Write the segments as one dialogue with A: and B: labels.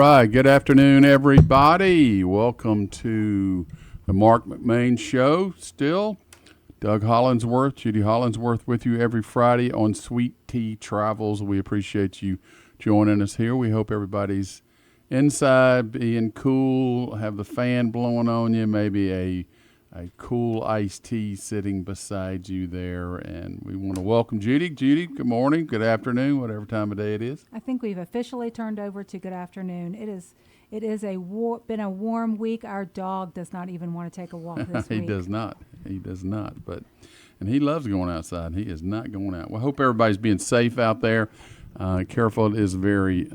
A: Right. Good afternoon, everybody. Welcome to the Marc McMain Show. Still, Doug Hollinsworth, Judy Hollinsworth with you every Friday on Sweet Tea Travels. We appreciate you joining us here. We hope everybody's inside, being cool, have the fan blowing on you, maybe a cool iced tea sitting beside you there. And we want to welcome Judy. Judy, good morning, good afternoon, whatever time of day it is.
B: I think we've officially turned over to good afternoon. It is been a warm week. Our dog does not even want to take a walk this
A: He
B: week.
A: does not. He does not. And he loves going outside. He is not going out. Well, I hope everybody's being safe out there. Careful. It is a very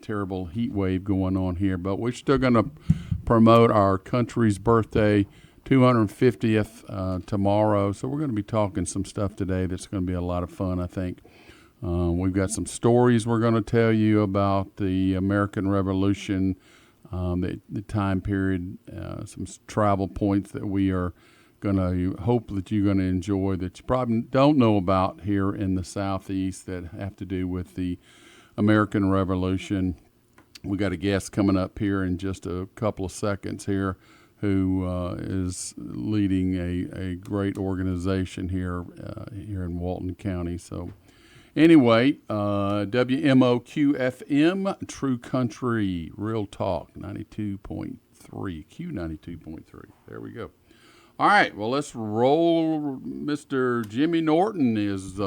A: terrible heat wave going on here. But we're still going to promote our country's birthday, 250th tomorrow. So we're going to be talking some stuff today that's going to be a lot of fun, I think. We've got some stories we're going to tell you about the American Revolution, the time period, some travel points that we are going to hope that you're going to enjoy that you probably don't know about here in the Southeast that have to do with the American Revolution. We got a guest coming up here in just a couple of seconds here who is leading a great organization here in Walton County. So anyway, WMOQ-FM, True Country, Real Talk, 92.3, Q92.3. There we go. All right, well, let's roll. Mr. Jimmy Norton is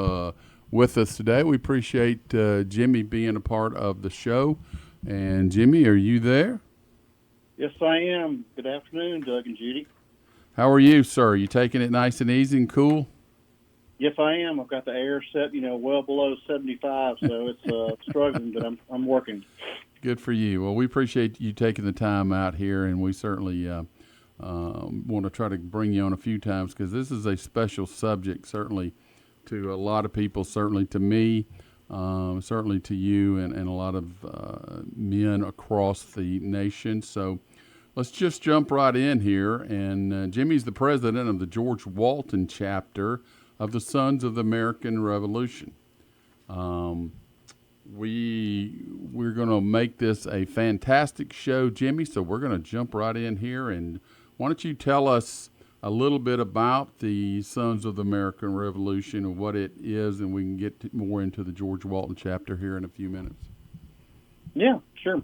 A: with us today. We appreciate Jimmy being a part of the show. And Jimmy, are you there?
C: Yes, I am. Good afternoon, Doug and Judy.
A: How are you, sir? You taking it nice and easy and cool?
C: Yes, I am. I've got the air set, well below 75, so it's struggling, but I'm working.
A: Good for you. Well, we appreciate you taking the time out here, and we certainly want to try to bring you on a few times because this is a special subject, certainly to a lot of people, certainly to me, certainly to you, and a lot of men across the nation. So let's just jump right in here. And Jimmy's the president of the George Walton chapter of the Sons of the American Revolution. We're going to make this a fantastic show, Jimmy, so we're going to jump right in here. And why don't you tell us a little bit about the Sons of the American Revolution and what it is, and we can get more into the George Walton chapter here in a few minutes.
C: Yeah, sure.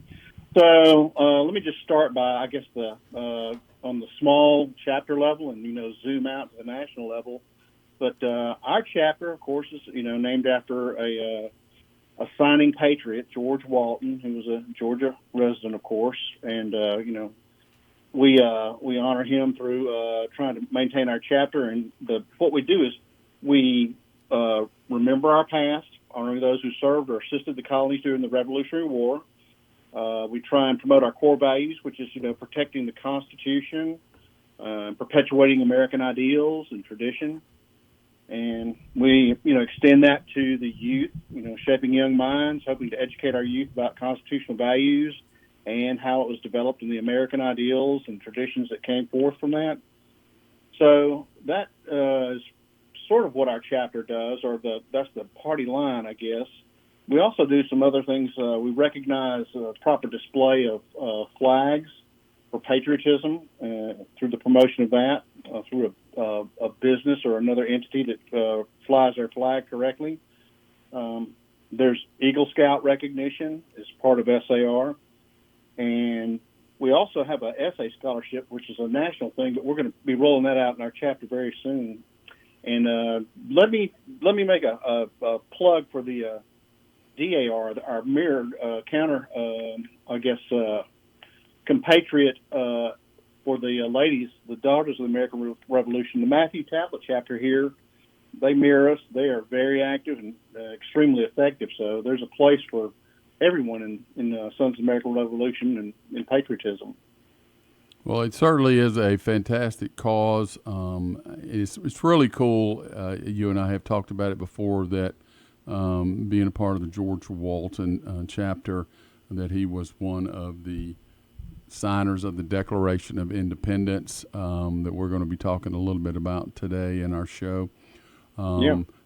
C: So let me just start by, I guess, on the small chapter level and, zoom out to the national level. But our chapter, of course, is, named after a signing patriot, George Walton, who was a Georgia resident, of course. And, we honor him through trying to maintain our chapter. And what we do is we remember our past, honoring those who served or assisted the colonies during the Revolutionary War. We try and promote our core values, which is, protecting the Constitution, perpetuating American ideals and tradition. And we, extend that to the youth, shaping young minds, hoping to educate our youth about constitutional values and how it was developed in the American ideals and traditions that came forth from that. So that is sort of what our chapter does, or that's the party line, I guess. We also do some other things. We recognize proper display of flags for patriotism through the promotion of that, through a business or another entity that flies their flag correctly. There's Eagle Scout recognition as part of SAR. And we also have an essay scholarship, which is a national thing, but we're going to be rolling that out in our chapter very soon. And let me make a plug for the DAR, our mirrored counter, compatriot for the ladies, the Daughters of the American Revolution. The Matthew Tablet chapter here, they mirror us. They are very active and extremely effective. So there's a place for everyone in Sons of the American Revolution and patriotism.
A: Well, it certainly is a fantastic cause. It's really cool. You and I have talked about it before, that being a part of the George Walton chapter, that he was one of the signers of the Declaration of Independence that we're going to be talking a little bit about today in our show.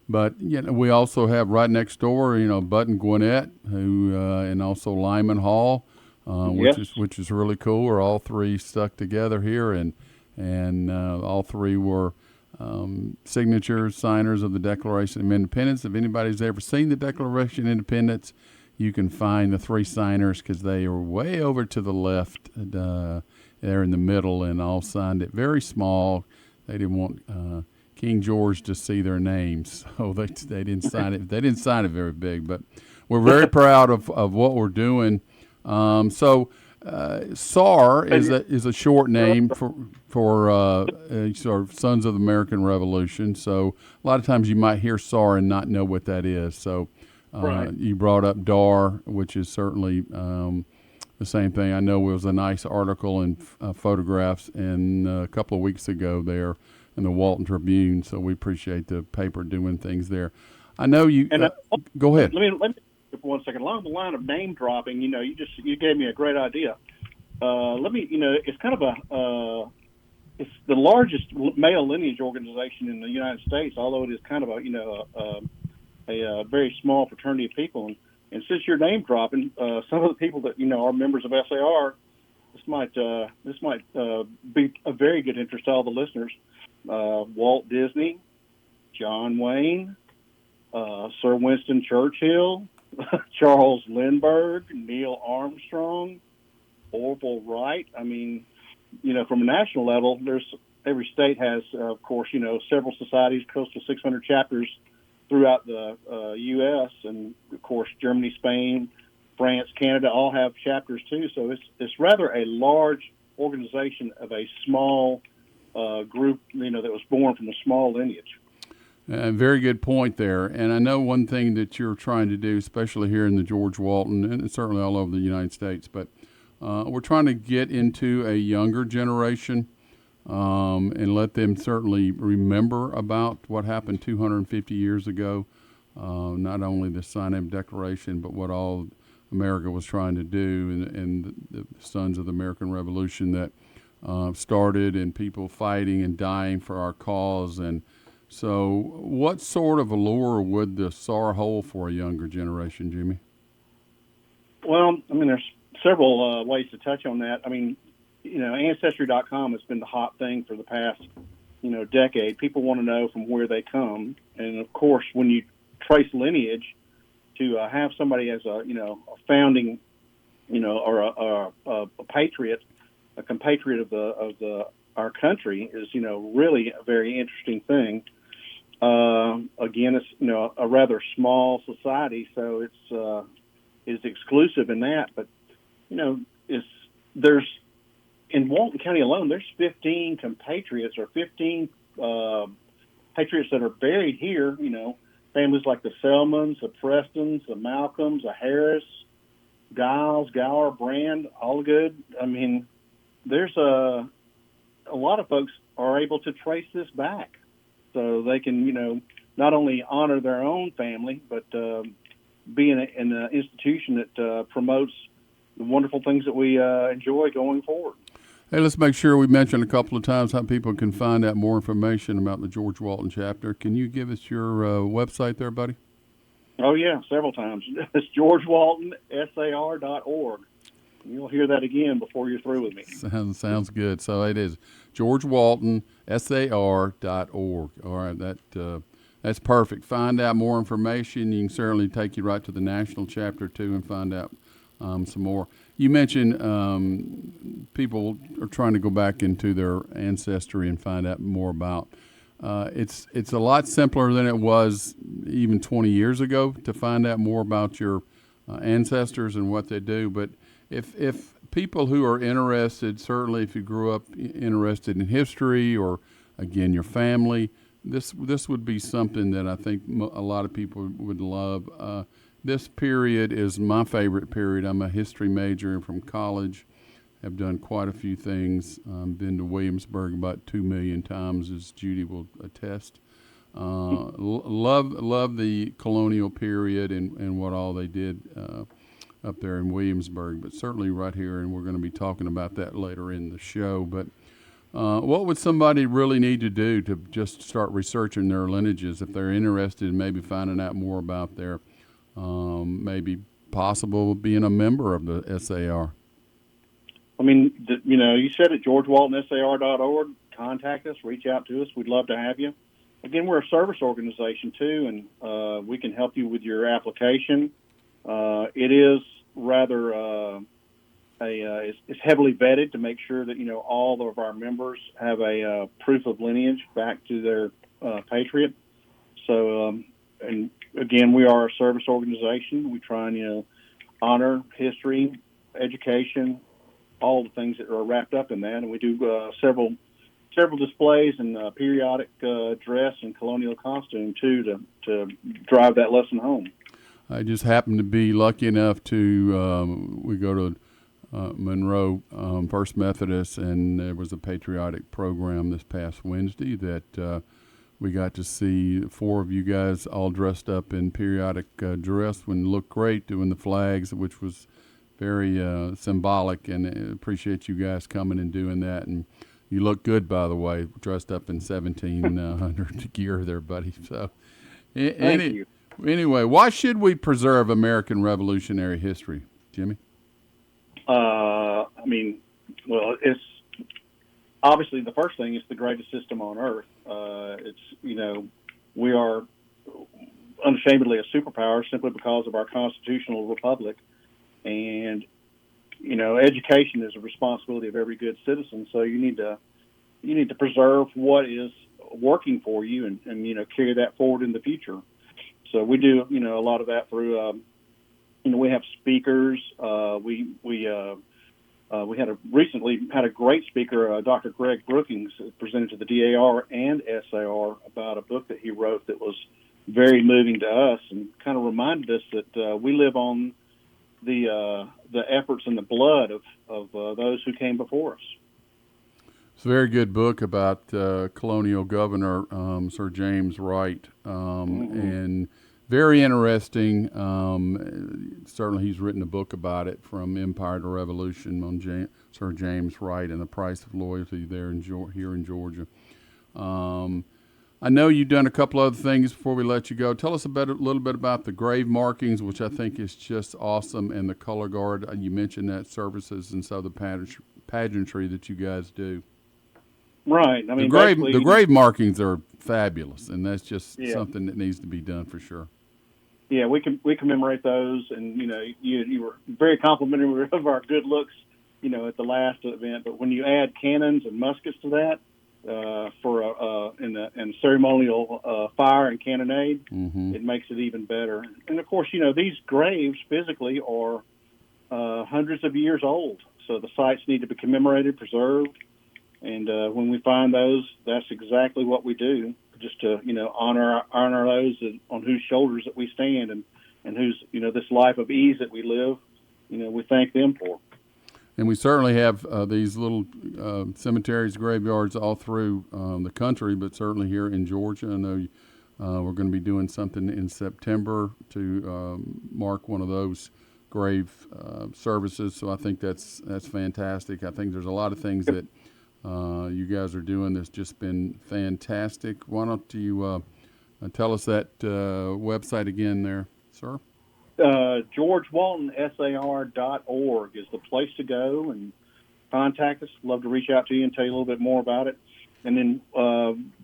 A: But we also have right next door, Bud and Gwinnett, who and also Lyman Hall,
C: Yes.
A: which is really cool. We're all three stuck together here, and all three were signatures, signers of the Declaration of Independence. If anybody's ever seen the Declaration of Independence, you can find the three signers because they are way over to the left. They're in the middle, and all signed it very small. They didn't want King George to see their names, so they didn't sign it. They didn't sign it very big, but we're very proud of what we're doing. SAR is a short name for sort of Sons of the American Revolution. So a lot of times you might hear SAR and not know what that is. So
C: Right.
A: you brought up DAR, which is certainly the same thing. I know it was a nice article and photographs in a couple of weeks ago there in the Walton Tribune. So we appreciate the paper doing things there. I know you.
C: And
A: Go ahead.
C: let me for 1 second. Along the line of name dropping, you gave me a great idea. It's kind of it's the largest male lineage organization in the United States, although it is kind of a very small fraternity of people. And since you're name dropping, some of the people that are members of SAR, this might be a very good interest to all the listeners. Walt Disney, John Wayne, Sir Winston Churchill, Charles Lindbergh, Neil Armstrong, Orville Wright. I mean, from a national level, every state has, of course, several societies, close to 600 chapters throughout the U.S. and, of course, Germany, Spain, France, Canada all have chapters too. So it's rather a large organization of a small group, that was born from a small lineage.
A: Very good point there. And I know one thing that you're trying to do, especially here in the George Walton, and certainly all over the United States, but we're trying to get into a younger generation and let them certainly remember about what happened 250 years ago, not only the Sinai Declaration, but what all America was trying to do and the Sons of the American Revolution that started and people fighting and dying for our cause. And so what sort of allure would the SAR hold for a younger generation, Jimmy?
C: Well, I mean, there's several ways to touch on that. I mean, Ancestry.com has been the hot thing for the past, decade. People want to know from where they come. And, of course, when you trace lineage, to have somebody as a founding, or a patriot, a compatriot of our country is, really a very interesting thing. Again, it's, a rather small society, so it's exclusive in that. But, there's in Walton County alone, there's 15 compatriots or 15 patriots that are buried here. Families like the Selmans, the Prestons, the Malcolms, the Harris, Giles, Gower, Brand, Allgood. I mean, there's a lot of folks are able to trace this back, so they can, not only honor their own family, but be in an institution that promotes the wonderful things that we enjoy going forward.
A: Hey, let's make sure we mention a couple of times how people can find out more information about the George Walton chapter. Can you give us your website there, buddy?
C: Oh, yeah, several times. It's GeorgeWaltonSAR.org. You'll hear that again before you're through with me.
A: Sounds good. So it is GeorgeWaltonSAR.org. All right, that's perfect. Find out more information. You can certainly take you right to the national chapter, too, and find out some more. You mentioned people are trying to go back into their ancestry and find out more about. It's a lot simpler than it was even 20 years ago to find out more about your ancestors and what they do. But if people who are interested, certainly if you grew up interested in history or, again, your family, this would be something that I think a lot of people would love. This period is my favorite period. I'm a history major from college. Have done quite a few things. Been to Williamsburg about 2 million times, as Judy will attest. Love the colonial period and what all they did up there in Williamsburg, but certainly right here, and we're going to be talking about that later in the show. But what would somebody really need to do to just start researching their lineages if they're interested in maybe finding out more about their maybe possible being a member of the SAR?
C: I mean, you said it, GeorgeWaltonSAR.org. Contact us, reach out to us. We'd love to have you. Again, we're a service organization too, and we can help you with your application. It is rather it's heavily vetted to make sure that all of our members have a proof of lineage back to their patriot. So, and again, we are a service organization. We try and honor history, education, all the things that are wrapped up in that, and we do several displays and periodic dress and colonial costume too to drive that lesson home.
A: I just happened to be lucky enough to we go to Monroe First Methodist, and there was a patriotic program this past Wednesday that we got to see 4 of you guys all dressed up in periodic dress and looked great doing the flags, which was very symbolic, and appreciate you guys coming and doing that. And you look good, by the way, dressed up in 1700 gear there, buddy. So,
C: Thank you.
A: Anyway, why should we preserve American Revolutionary history, Jimmy?
C: I mean, well, it's obviously the first thing is the greatest system on earth. We are unashamedly a superpower simply because of our constitutional republic. And, education is a responsibility of every good citizen. So you need to preserve what is working for you and carry that forward in the future. So we do, a lot of that through, we have speakers. We recently had a great speaker, Dr. Greg Brookings, presented to the DAR and SAR about a book that he wrote that was very moving to us and kind of reminded us that we live on the efforts and the blood of those who came before us.
A: It's a very good book about colonial governor Sir James Wright, and very interesting. Certainly, he's written a book about it, From Empire to Revolution, on Sir James Wright and the price of loyalty there here in Georgia. I know you've done a couple other things before we let you go. Tell us a little bit about the grave markings, which I think is just awesome, and the color guard. You mentioned that services and so the pageantry that you guys do.
C: Right. I mean,
A: the grave markings are fabulous, and that's just something that needs to be done for sure.
C: Yeah, we commemorate those, and you were very complimentary of our good looks, at the last event. But when you add cannons and muskets to that, in ceremonial fire and cannonade, it makes it even better. And of course, these graves physically are hundreds of years old, so the sites need to be commemorated, preserved. And when we find those, that's exactly what we do, just to honor those on whose shoulders that we stand, and whose this life of ease that we live. We thank them for.
A: And we certainly have these little cemeteries, graveyards all through the country, but certainly here in Georgia. I know we're going to be doing something in September to mark one of those grave services. So I think that's fantastic. I think there's a lot of things that you guys are doing that's just been fantastic. Why don't you tell us that website again there, sir? GeorgeWaltonSAR.org is the place to go and contact us. Love to reach out to you and tell you a little bit more about it. And then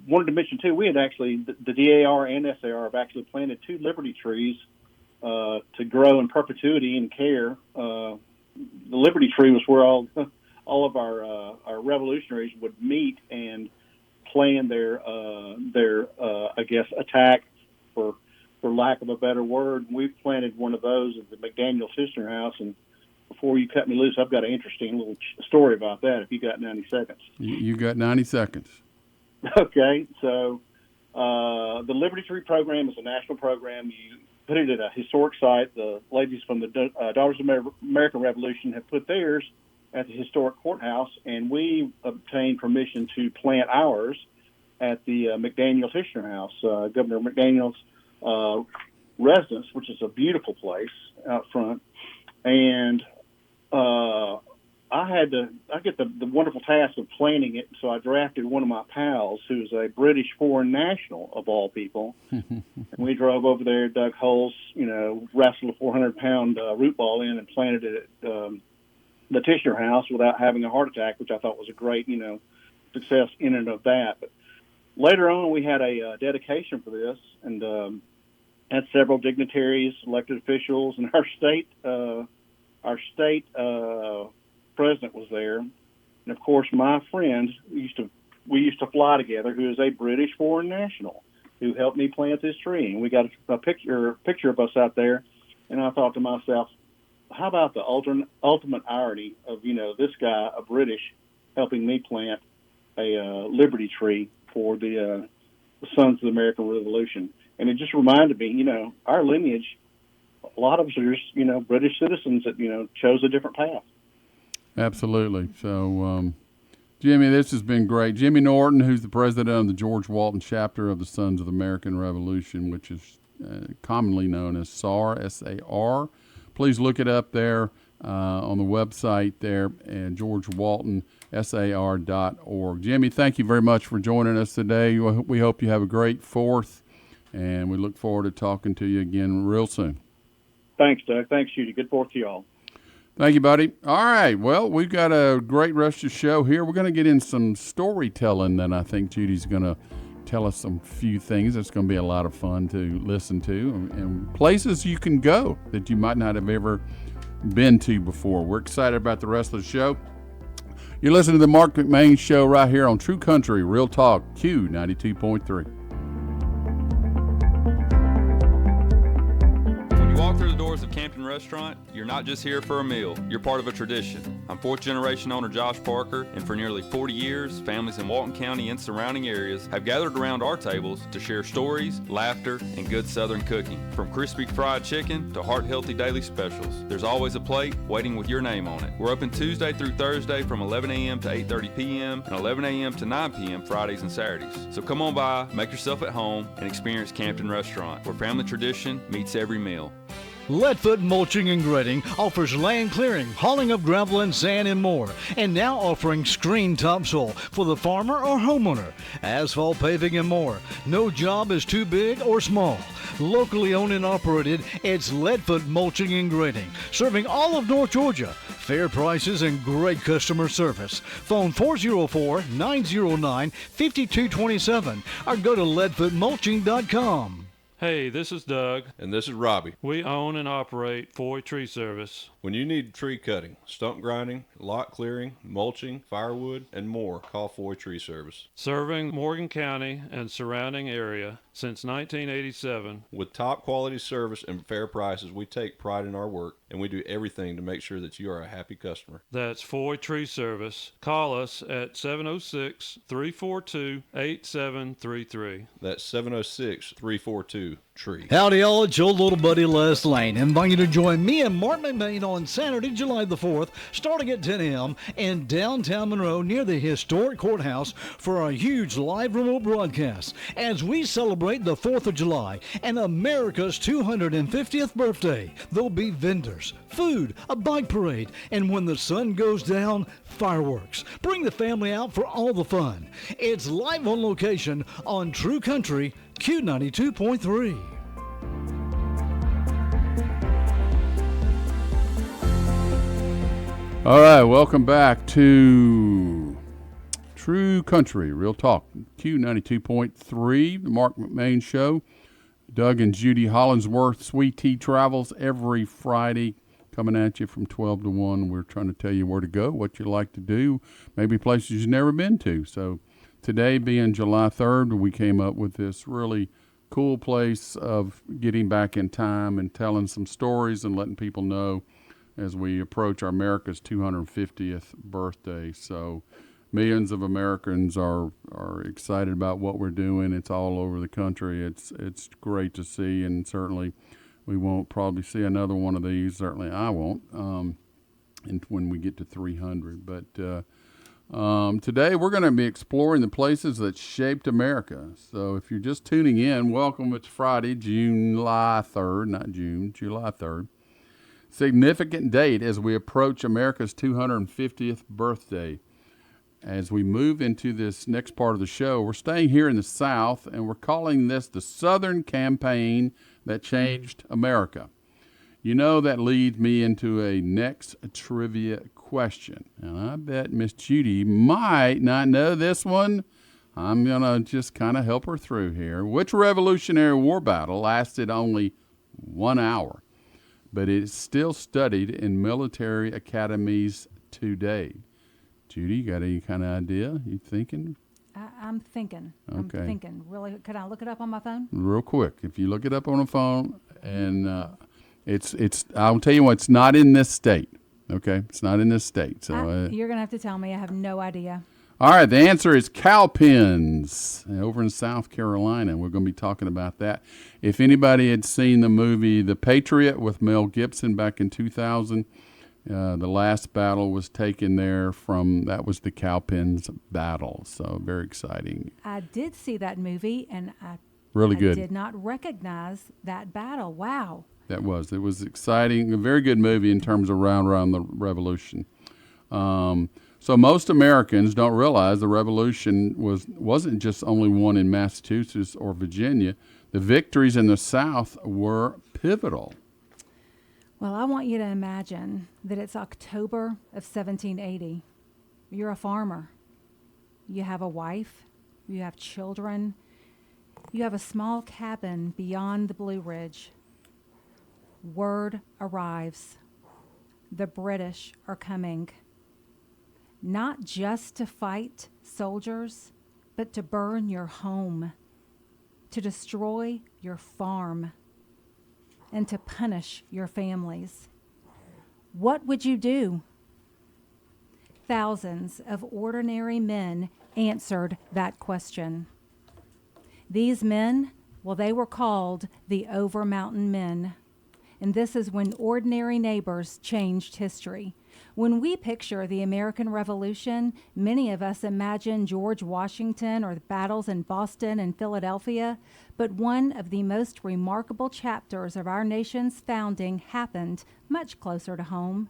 A: wanted to mention, too, we had actually, the DAR and SAR have actually planted 2 Liberty trees to grow in perpetuity and care. The Liberty tree was where all of our revolutionaries would meet and plan their attack, for lack of a better word. We've planted one of those at the McDaniel's History House, and before you cut me loose, I've got an interesting little story about that, if you got 90 seconds. You got 90 seconds. Okay,
C: so the Liberty Tree program is a national program. You put it at a historic site. The ladies from the Daughters of American Revolution have put theirs at the historic courthouse, and we obtained permission to plant ours at the McDaniel's History House, Governor McDaniel's residence, which is a beautiful place out front. And I get the wonderful task of planning it, so I drafted one of my pals, who's a British foreign national of all people, and we drove over there, dug holes, wrestled a 400-pound root ball in, and planted it the Tishner House without having a heart attack, which I thought was a great, success in and of that. But later on, we had a dedication for this, and had several dignitaries, elected officials, and our state president was there, and of course, my friend we used to fly together, who is a British foreign national, who helped me plant this tree, and we got a picture of us out there, and I thought to myself, how about the ultimate irony of this guy, a British, helping me plant a liberty tree for the Sons of the American Revolution. And it just reminded me, our lineage, a lot of us are just, British citizens that, chose a different path.
A: Absolutely. So, Jimmy, this has been great. Jimmy Norton, who's the president of the George Walton chapter of the Sons of the American Revolution, which is commonly known as SAR, S-A-R. Please look it up there on the website there at georgewaltonsar.org. Jimmy, thank you very much for joining us today. We hope you have a great 4th, and we look forward to talking to you again real soon.
C: Thanks, Doug. Thanks, Judy. Good 4th to y'all.
A: Thank you, buddy. All right. Well, we've got a great rest of the show here. We're going to get in some storytelling that I think Judy's going to tell us some few things. It's going to be a lot of fun to listen to and places you can go that you might not have ever been to before. We're excited about the rest of the show. You're listening to the Marc McMain Show right here on True Country Real Talk Q92.3.
D: Walk through the doors of Campton Restaurant, you're not just here for a meal, you're part of a tradition. I'm 4th generation owner Josh Parker, and for nearly 40 years, families in Walton County and surrounding areas have gathered around our tables to share stories, laughter, and good Southern cooking. From crispy fried chicken to heart-healthy daily specials, there's always a plate waiting with your name on it. We're open Tuesday through Thursday from 11 a.m. to 8:30 p.m. and 11 a.m. to 9 p.m. Fridays and Saturdays. So come on by, make yourself at home, and experience Campton Restaurant, where family tradition meets every meal.
E: Leadfoot Mulching and Grading offers land clearing, hauling of gravel and sand, and more. And now offering screen topsoil for the farmer or homeowner, asphalt paving, and more. No job is too big or small. Locally owned and operated, it's Leadfoot Mulching and Grading, serving all of North Georgia. Fair prices and great customer service. Phone 404-909-5227 or go to leadfootmulching.com.
F: Hey, this is Doug.
G: And this is Robbie.
F: We own and operate Foy Tree Service.
G: When you need tree cutting, stump grinding, lot clearing, mulching, firewood, and more, call Foy Tree Service.
F: Serving Morgan County and surrounding area since 1987.
G: With top quality service and fair prices, we take pride in our work, and we do everything to make sure that you are a happy customer.
F: That's Foy Tree Service. Call us at 706-342-8733.
G: That's 706-342-TREE.
E: Howdy y'all, it's your little buddy Les Lane. Invite you to join me and Marc McMain on Saturday, July the 4th, starting at 10 a.m. in downtown Monroe near the historic courthouse for a huge live remote broadcast as we celebrate the 4th of July and America's 250th birthday. There'll be vendors, food, a bike parade, and when the sun goes down, fireworks. Bring the family out for all the fun. It's live on location on True Country Q92.3.
A: All right, welcome back to True Country Real Talk Q92.3, the Marc McMain Show. Doug and Judy Hollingsworth, Sweet Tea Travels, every Friday, coming at you from 12 to 1. We're trying to tell you where to go, what you like to do, maybe places you've never been to. So today, being July 3rd, we came up with this really cool place of getting back in time and telling some stories and letting people know as we approach our America's 250th birthday. So millions of Americans are excited about what we're doing. It's all over the country. It's great to see, and certainly we won't probably see another one of these. Certainly I won't and when we get to 300. But today we're going to be exploring the places that shaped America. So if you're just tuning in, welcome. It's Friday, July 3rd, not June, July 3rd. Significant date as we approach America's 250th birthday. As we move into this next part of the show, we're staying here in the South, and we're calling this the Southern Campaign that Changed America. You know, that leads me into a next trivia question. And I bet Miss Judy might not know this one. I'm going to just kind of help her through here. Which Revolutionary War battle lasted only 1 hour, but is still studied in military academies today? Judy, you got any kind of idea? You thinking?
B: I'm thinking.
A: Okay.
B: I'm thinking. Really, could I look it up on my phone?
A: Real quick, if you look it up on a phone, and it's I'll tell you what, it's not in this state. Okay, it's not in this state. So
B: You're gonna have to tell me. I have no idea.
A: all right, the answer is Cowpens over in South Carolina. We're going to be talking about that. If anybody had seen the movie The Patriot with Mel Gibson back in 2000, the last battle was taken there from, that was the Cowpens battle. So very exciting.
B: I did see that movie, and
A: Really
B: I
A: good.
B: did not recognize that battle. Wow.
A: It was exciting. A very good movie in terms of around the Revolution. So most Americans don't realize the Revolution wasn't just only won in Massachusetts or Virginia. The victories in the South were pivotal.
B: Well, I want you to imagine that it's October of 1780. You're a farmer. You have a wife. You have children. You have a small cabin beyond the Blue Ridge. Word arrives. The British are coming. Not just to fight soldiers, but to burn your home, to destroy your farm, and to punish your families. What would you do? Thousands of ordinary men answered that question. These men, well, they were called the Over Mountain Men. And this is when ordinary neighbors changed history. When we picture the American Revolution, many of us imagine George Washington or the battles in Boston and Philadelphia, but one of the most remarkable chapters of our nation's founding happened much closer to home,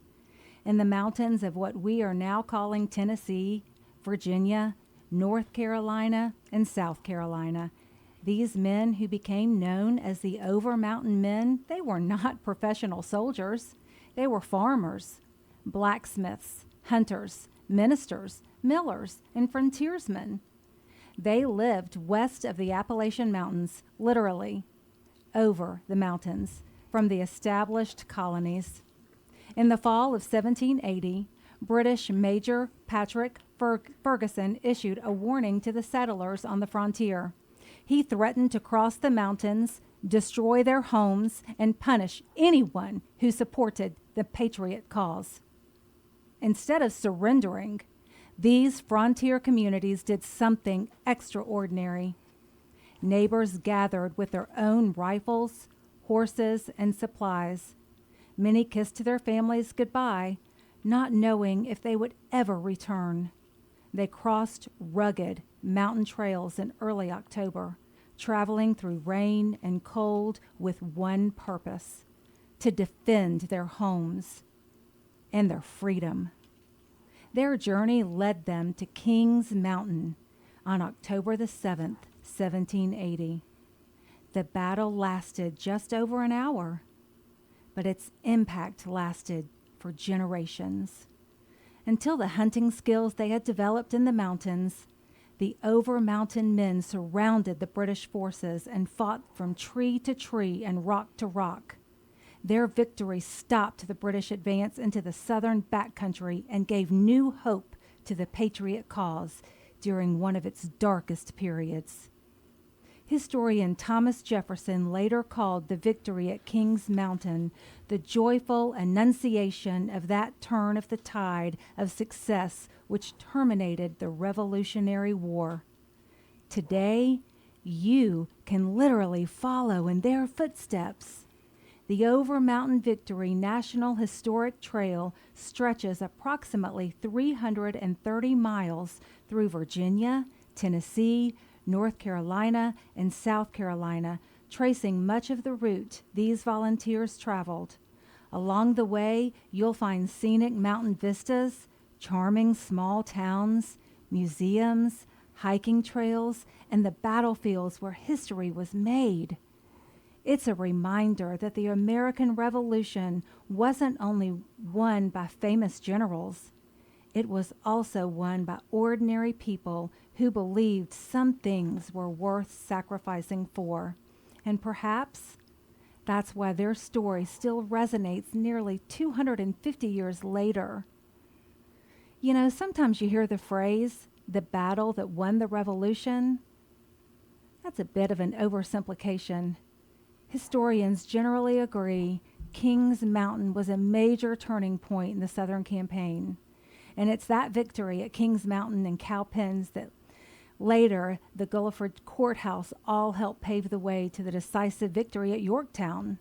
B: in the mountains of what we are now calling Tennessee, Virginia, North Carolina, and South Carolina. These men who became known as the Over Mountain Men, they were not professional soldiers. They were farmers, blacksmiths, hunters, ministers, millers, and frontiersmen. They lived west of the Appalachian Mountains, literally over the mountains, from the established colonies. In the fall of 1780, British Major Patrick Ferguson issued a warning to the settlers on the frontier. He threatened to cross the mountains, destroy their homes, and punish anyone who supported the Patriot cause. Instead of surrendering, these frontier communities did something extraordinary. Neighbors gathered with their own rifles, horses, and supplies. Many kissed their families goodbye, not knowing if they would ever return. They crossed rugged mountain trails in early October, traveling through rain and cold with one purpose: to defend their homes and their freedom. Their journey led them to Kings Mountain on October the 7th, 1780. The battle lasted just over an hour, but its impact lasted for generations. Until the hunting skills they had developed in the mountains, the Over Mountain Men surrounded the British forces and fought from tree to tree and rock to rock. Their victory stopped the British advance into the southern backcountry and gave new hope to the Patriot cause during one of its darkest periods. Historian Thomas Jefferson later called the victory at Kings Mountain the joyful annunciation of that turn of the tide of success which terminated the Revolutionary War. Today, you can literally follow in their footsteps. The Over Mountain Victory National Historic Trail stretches approximately 330 miles through Virginia, Tennessee, North Carolina, and South Carolina, tracing much of the route these volunteers traveled. Along the way, you'll find scenic mountain vistas, charming small towns, museums, hiking trails, and the battlefields where history was made. It's a reminder that the American Revolution wasn't only won by famous generals, it was also won by ordinary people who believed some things were worth sacrificing for. And perhaps that's why their story still resonates nearly 250 years later. You know, sometimes you hear the phrase, the battle that won the revolution. That's a bit of an oversimplification. Historians generally agree Kings Mountain was a major turning point in the Southern campaign. And it's that victory at Kings Mountain and Cowpens that later the Gulliford Courthouse all helped pave the way to the decisive victory at Yorktown.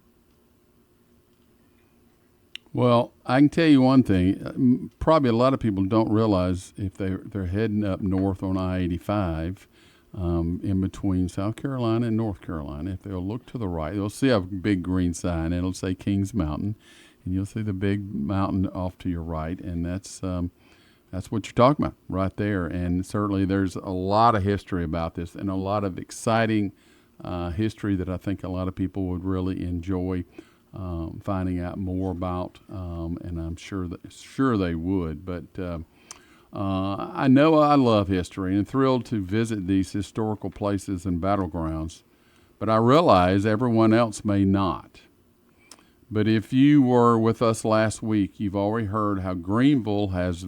A: Well, I can tell you one thing. Probably a lot of people don't realize if they're heading up north on I-85, in between South Carolina and North Carolina, if they'll look to the right, they'll see a big green sign. It'll say Kings Mountain, and you'll see the big mountain off to your right, and that's what you're talking about right there. And certainly there's a lot of history about this and a lot of exciting history that I think a lot of people would really enjoy finding out more about, and I'm sure they would. But I know I love history and thrilled to visit these historical places and battlegrounds, but I realize everyone else may not. But if you were with us last week, you've already heard how Greenville has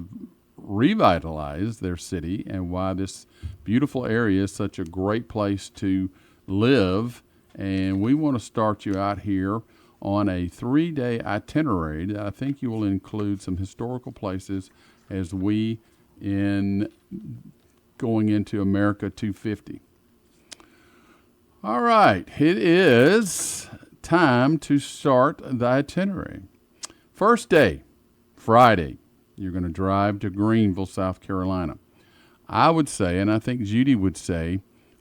A: revitalized their city and why this beautiful area is such a great place to live. And we want to start you out here on a 3-day itinerary that I think you will include some historical places as we in going into America 250. All right, it is time to start the itinerary. First day, Friday, you're going to drive to Greenville, South Carolina. I would say, and I think Judy would say,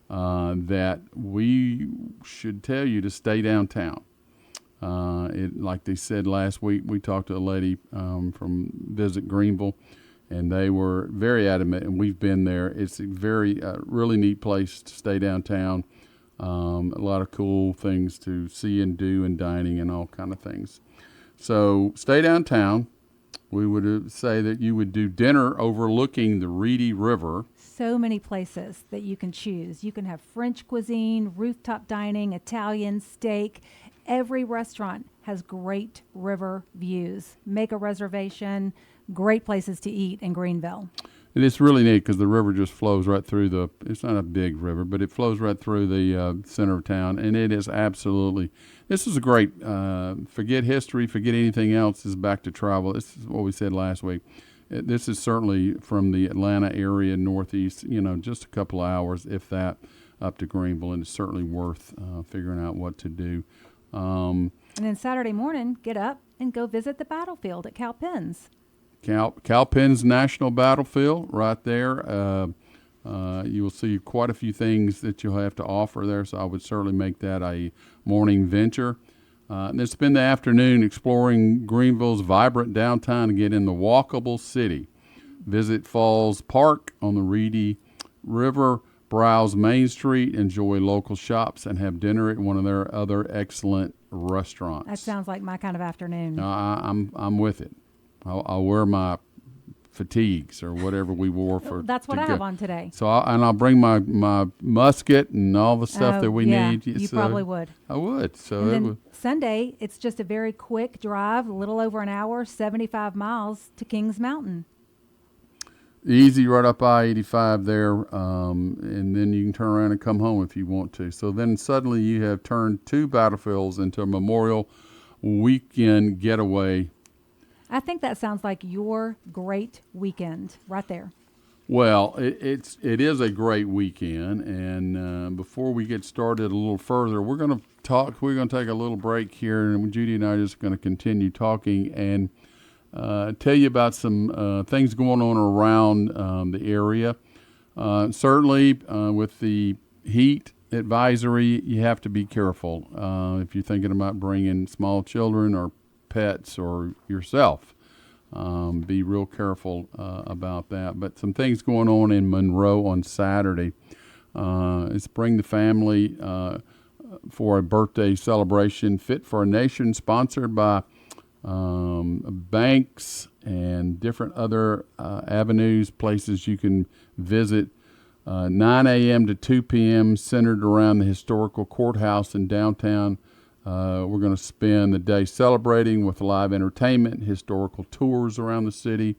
A: that we should tell you to stay downtown. Like they said last week, we talked to a lady from Visit Greenville, and they were very adamant, and we've been there. It's a very, really neat place to stay downtown. A lot of cool things to see and do and dining and all kind of things. So stay downtown. We would say that you would do dinner overlooking the Reedy River.
B: So many places that you can choose. You can have French cuisine, rooftop dining, Italian, steak. Every restaurant has great river views. Make a reservation. Great places to eat in Greenville.
A: And it's really neat because the river just flows right through it's not a big river, but it flows right through the center of town. And it is absolutely, this is a great, forget history, forget anything else, this is back to travel. This is what we said last week. This is certainly from the Atlanta area, northeast, just a couple of hours, if that, up to Greenville. And it's certainly worth figuring out what to do.
B: And then Saturday morning, get up and go visit the battlefield at Cowpens.
A: Cowpens National Battlefield right there. You will see quite a few things that you'll have to offer there, so I would certainly make that a morning venture. And then spend the afternoon exploring Greenville's vibrant downtown and get in the walkable city. Visit Falls Park on the Reedy River, browse Main Street, enjoy local shops, and have dinner at one of their other excellent restaurants.
B: That sounds like my kind of afternoon.
A: I'm with it. I'll wear my fatigues or whatever we wore for.
B: That's what I have on today.
A: So I'll bring my musket and all the stuff that we need.
B: You probably would.
A: I would. So
B: and then Sunday, it's just a very quick drive, a little over an hour, 75 miles to Kings Mountain.
A: Easy, right up I-85 there, and then you can turn around and come home if you want to. So then suddenly you have turned two battlefields into a Memorial Weekend getaway.
B: I think that sounds like your great weekend right there.
A: Well, it is a great weekend, and before we get started a little further, we're going to take a little break here, and Judy and I are just going to continue talking and tell you about some things going on around the area. Certainly, with the heat advisory, you have to be careful if you're thinking about bringing small children or pets or yourself. Be real careful about that. But some things going on in Monroe on Saturday is bring the family for a birthday celebration fit for a nation, sponsored by banks and different other avenues, places you can visit. 9 a.m. to 2 p.m. centered around the historical courthouse in downtown. We're going to spend the day celebrating with live entertainment, historical tours around the city,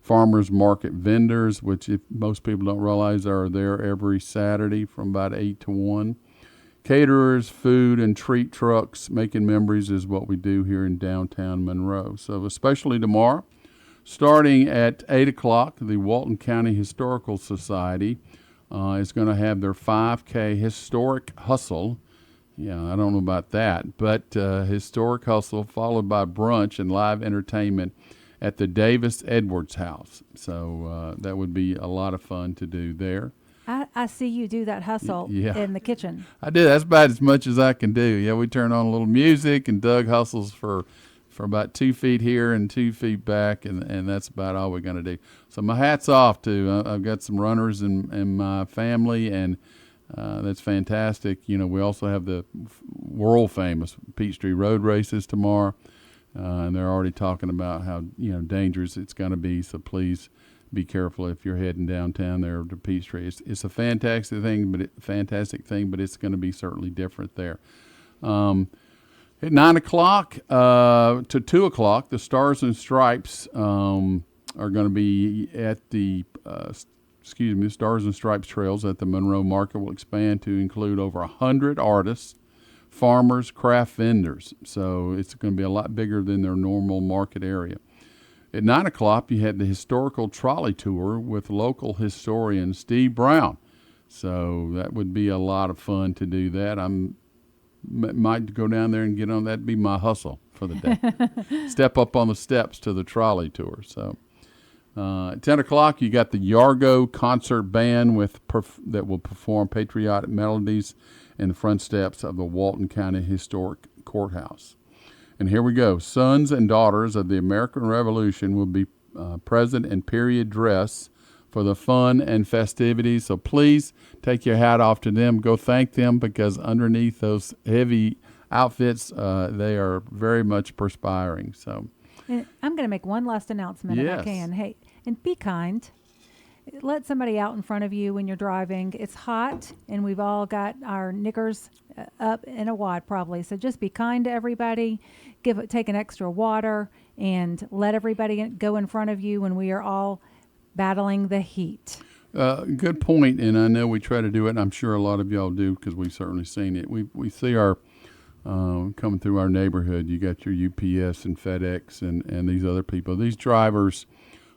A: farmers market vendors, which if most people don't realize are there every Saturday from about 8 to 1. Caterers, food, and treat trucks. Making memories is what we do here in downtown Monroe. So especially tomorrow, starting at 8 o'clock, the Walton County Historical Society is going to have their 5K Historic Hustle. Yeah, I don't know about that, but Historic Hustle followed by brunch and live entertainment at the Davis Edwards House. So that would be a lot of fun to do there.
B: I see you do that hustle
A: Yeah.
B: in the kitchen.
A: I do. That's about as much as I can do. Yeah, we turn on a little music, and Doug hustles for about 2 feet here and 2 feet back, and that's about all we're going to do. So my hat's off to I've got some runners in my family, and that's fantastic. You know, we also have the world famous Peachtree Road races tomorrow, and they're already talking about how dangerous it's going to be. So please be careful if you're heading downtown there to Peachtree. It's a fantastic thing, but it's going to be certainly different there. At 9 o'clock to 2 o'clock, the Stars and Stripes are going to be at the Stars and Stripes trails at the Monroe Market will expand to include over 100 artists, farmers, craft vendors. So it's going to be a lot bigger than their normal market area. At 9 o'clock, you had the historical trolley tour with local historian Steve Brown. So that would be a lot of fun to do that. Might go down there and get on. That'd be my hustle for the day. Step up on the steps to the trolley tour. So at 10 o'clock, you got the Yargo Concert Band that will perform patriotic melodies in the front steps of the Walton County Historic Courthouse. And here we go. Sons and daughters of the American Revolution will be present in period dress for the fun and festivities. So please take your hat off to them. Go thank them, because underneath those heavy outfits, they are very much perspiring. So
B: And I'm going to make one last announcement if I
A: Yes.
B: can. Hey, and be kind. Let somebody out in front of you when you're driving. It's hot, and we've all got our knickers up in a wad probably. So just be kind to everybody. Take an extra water, and let everybody go in front of you when we are all battling the heat.
A: good point, and I know we try to do it, and I'm sure a lot of y'all do because we've certainly seen it. We see our coming through our neighborhood. You got your UPS and FedEx and these other people. These drivers,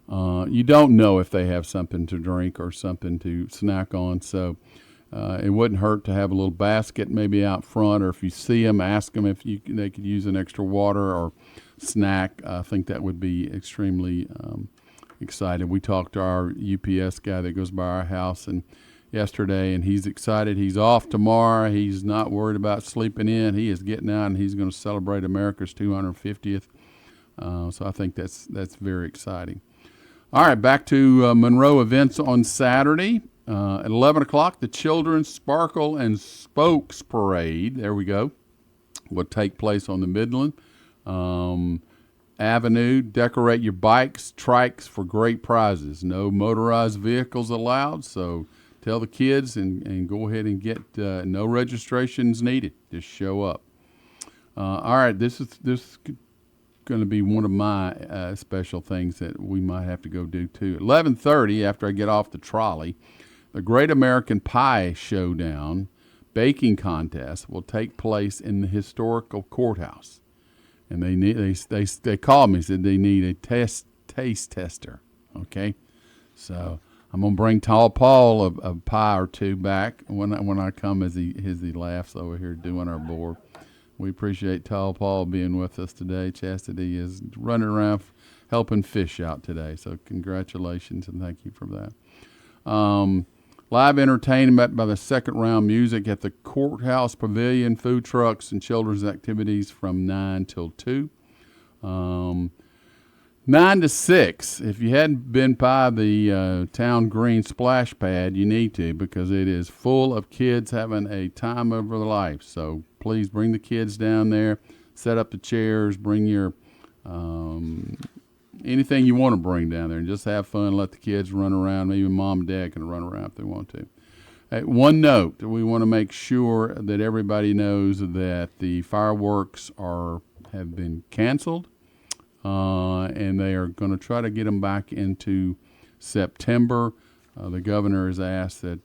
A: you don't know if they have something to drink or something to snack on, so it wouldn't hurt to have a little basket maybe out front, or if you see them, ask them if they could use an extra water or snack. I think that would be extremely excited. We talked to our UPS guy that goes by our house yesterday, and he's excited. He's off tomorrow. He's not worried about sleeping in. He is getting out, and he's going to celebrate America's 250th. So I think that's very exciting. All right, back to Monroe events on Saturday. At 11 o'clock, the Children's Sparkle and Spokes Parade, there we go, will take place on the Midland Avenue. Decorate your bikes, trikes for great prizes. No motorized vehicles allowed, so tell the kids and go ahead and get no registrations needed. Just show up. All right, this is going to be one of my special things that we might have to go do too. 11:30, after I get off the trolley, the Great American Pie Showdown baking contest will take place in the historical courthouse. And they called me, said they need a taste tester. Okay, so I'm gonna bring Tall Paul a pie or two back when I come as he laughs over here doing our board. We appreciate Tall Paul being with us today. Chastity is running around helping fish out today, so congratulations and thank you for that. Live entertainment by the second round music at the Courthouse Pavilion, food trucks and children's activities from 9 till 2. 9 to 6. If you hadn't been by the Town Green splash pad, you need to, because it is full of kids having a time of their life. So please bring the kids down there, set up the chairs, bring your anything you want to bring down there, and just have fun. Let the kids run around. Maybe mom and dad can run around if they want to. One note, we want to make sure that everybody knows that the fireworks have been canceled. And they are going to try to get them back into September. The governor has asked that